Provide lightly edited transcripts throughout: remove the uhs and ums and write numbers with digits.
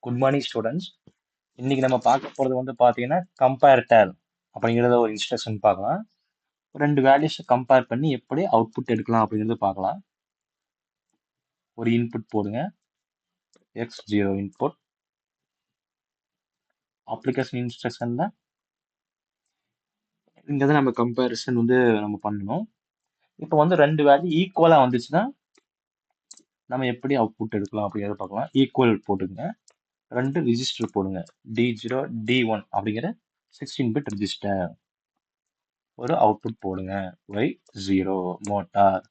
Good morning students. இன்னைக்கு நம்ம பார்க்க போறது வந்து பார்த்தீங்கன்னா கம்பேரிட்டர் அப்படிங்கிறத ஒரு இன்ஸ்ட்ரக்ஷன் பார்க்கலாம். ரெண்டு வேல்யூஸை கம்பேர் பண்ணி எப்படி அவுட்புட் எடுக்கலாம் அப்படிங்கிறது பார்க்கலாம். ஒரு இன்புட் போடுங்க, x0 இன்புட். அப்ளிகேஷன் இன்ஸ்ட்ரக்ஷன்ல இங்க தான் நம்ம கம்பேரிசன் வந்து நம்ம பண்ணணும். இப்போ வந்து ரெண்டு வேல்யூ ஈக்குவலா வந்துச்சுன்னா நம்ம எப்படி அவுட்புட் எடுக்கலாம் அப்படிங்கிறத பார்க்கலாம். ஈக்குவல் போட்டுங்க, ரெண்டு ரிஜிஸ்டர் போடுங்க, D0 D1 அப்படிங்கிற 16 பிட் ரிஜிஸ்டர். ஒரு அவுட்புட் போடுங்க, Y0 மோட்டார்.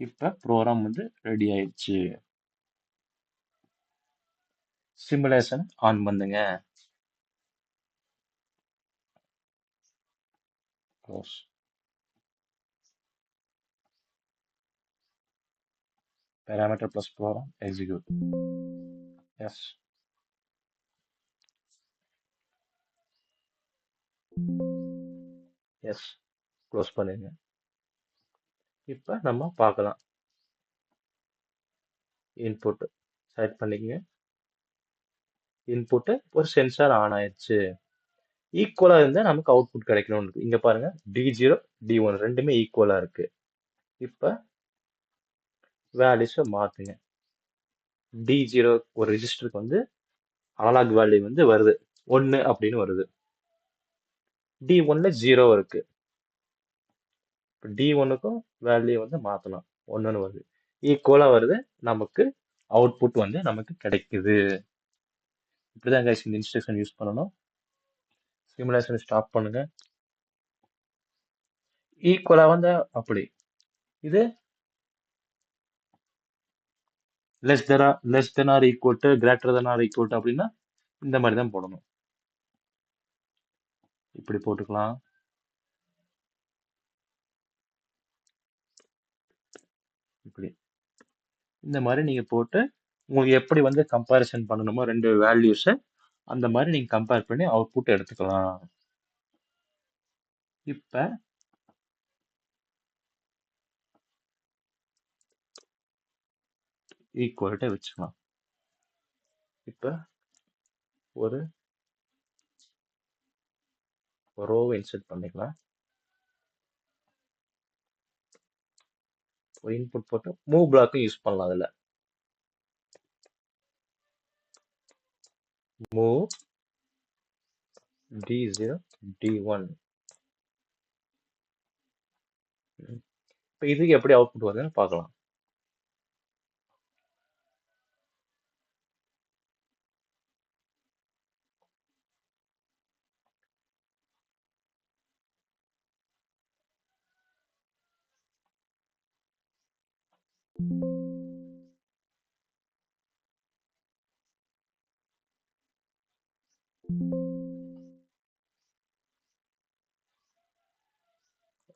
இப்ப ப்ரோக்ராம் வந்து ரெடி ஆயிடுச்சு. சிமுலேஷன் ஆன் பண்ணுங்க. Close. Parameter plus program execute. Yes. Yes. Close பண்ணுங்க. இப்ப நம்ம பார்க்கலாம். இன்புட் செலக்ட் பண்ணிக்கங்க. இன்புட் ஒரு சென்சார் ஆன் ஆயிடுச்சு. ஈக்குவலா இருந்தா நமக்கு அவுட்புட் கிடைக்கணும். இங்க பாருங்க, D0 D1 ரெண்டுமே ஈக்குவலா இருக்கு. இப்ப வேல்யூஸை மாத்துங்க. D0 ஒரு ரெஜிஸ்டருக்கு வந்து அனலாக் வேல்யூ வந்து வருது 1 அப்படின்னு வருது. D1ல 0 இருக்கு. D1க்கும் வேல்யூ வந்து மாத்தலாம், 1ன்னு வருது. ஈக்குவலா வருது, நமக்கு அவுட்புட் வந்து நமக்கு கிடைக்குது. இப்படிதான் guys இந்த இன்ஸ்ட்ரக்ஷன் யூஸ் பண்ணணும். சிமுலேஷன் ஸ்டாப் பண்ணுங்க. ஈக்குவலா வந்தா அப்படி, இது less than or equal to greater than or equal to அப்படின்னா இந்த மாதிரி தான் போடணும். இப்படி போட்டுக்கலாம். இப்படி இந்த மாதிரி நீங்க போட்டு உங்களுக்கு எப்படி வந்து கம்பேரிசன் பண்ணணுமோ ரெண்டு வேல்யூஸை அந்த மாதிரி நீங்க கம்பேர் பண்ணி அவுட்புட் எடுத்துக்கலாம். இப்ப ஈக்குவல்ட்ட வச்சுக்கலாம். இப்ப ஒரு ரோவை இன்சர்ட் பண்ணிக்கலாம். ஒரு இன்புட் போட்டு மூவ் பிளாக்கும் யூஸ் பண்ணலாம். அதுல மூவ் D0 D1. இப்ப இதுக்கு எப்படி அவுட்புட் வருதுன்னு பார்க்கலாம்.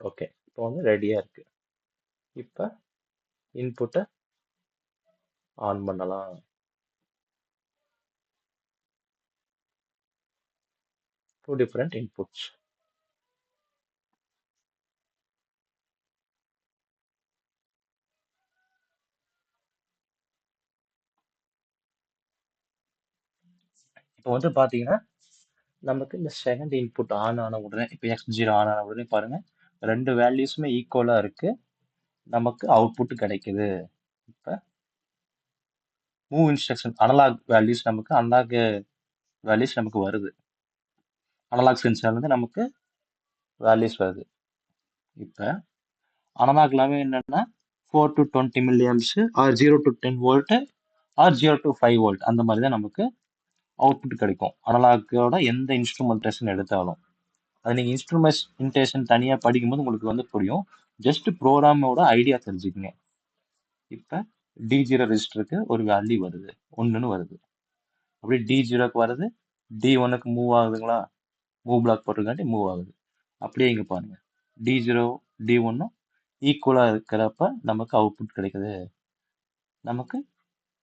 ஓகே, இப்போ வந்து ரெடியா இருக்கு. இப்ப இன்புட்டை ஆன் பண்ணலாம். Two different inputs. இப்போ வந்து பாத்தீங்கன்னா நமக்கு இந்த செகண்ட் இன்புட் ஆன் ஆன உடனே, இப்போ X0 ஆன் ஆன உடனே பாருங்க, ரெண்டு வேல்யூஸுமே ஈக்குவலா இருக்கு, நமக்கு அவுட்புட் கிடைக்குது. இப்ப மூவ் இன்ஸ்ட்ரக்ஷன் அனலாக் வேல்யூஸ் நமக்கு வருது. அனலாக் சென்சார்ல இருந்து நமக்கு வேல்யூஸ் வருது. இப்ப அனலாக் எல்லாமே என்னன்னா 4 to 20 milliamps or 0 to 10 volt or 0 to 5 volt அந்த மாதிரி தான் நமக்கு அவுட்புட் கிடைக்கும். அனலாக்கோட எந்த இன்ஸ்ட்ருமெண்டேஷன் எடுத்தாலும் அது நீங்க இன்ஸ்ட்ருமெண்டேஷன் தனியா படிக்கும்போது உங்களுக்கு வந்து புரியும். ஜஸ்ட் ப்ரோக்ராமோட ஐடியா தெரிஞ்சுக்கங்க. இப்ப D0 ரெஜிஸ்டருக்கு ஒரு வேல்யூ வருது, 1ன்னு வருது. அப்படி D0க்கு வருது, D1க்கு மூவ் ஆகுதுங்களா, மூவ் பிளாக் போட்டிருக்காட்டி மூவ் ஆகுது. அப்படியே இங்க பாருங்க, D0 D1 ஈக்குவலா இருக்கிறப்ப நமக்கு அவுட்புட் கிடைக்குது. நமக்கு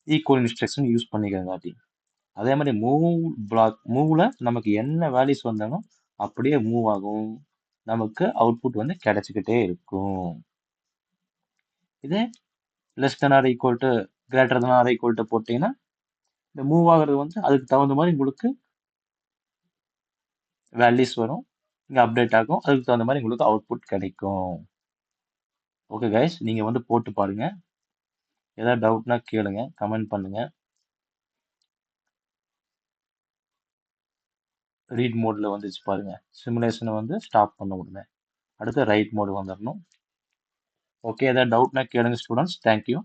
ஈக்குவல் இன்ஸ்ட்ரக்ஷன் யூஸ் பண்ணிக்கிறங்காட்டி. அதே மாதிரி மூவ்ல நமக்கு என்ன வேல்யூஸ் வந்தாலும் அப்படியே மூவ் ஆகும், நமக்கு அவுட்புட் வந்து கிடைச்சிக்கிட்டே இருக்கும். இதே less than or equal to greater than or equal to போட்டிங்கன்னா இந்த மூவ் ஆகுறது வந்து அதுக்கு தகுந்த மாதிரி உங்களுக்கு வேல்யூஸ் வரும், இங்கே அப்டேட் ஆகும், அதுக்கு தகுந்த மாதிரி உங்களுக்கு அவுட்புட் கிடைக்கும். ஓகே கைஸ், நீங்கள் வந்து போட்டு பாருங்க. ஏதாவது டவுட்னா கேளுங்க, கமெண்ட் பண்ணுங்க. ரீட் மோடில் வந்துச்சு பாருங்க. சிமுலேஷனை வந்து ஸ்டாப் பண்ண உடனே அடுத்து ரைட் மோடு வந்துடணும். ஓகே, ஏதாவது டவுட்னா கேளுங்க ஸ்டூடெண்ட்ஸ். தேங்க்யூ.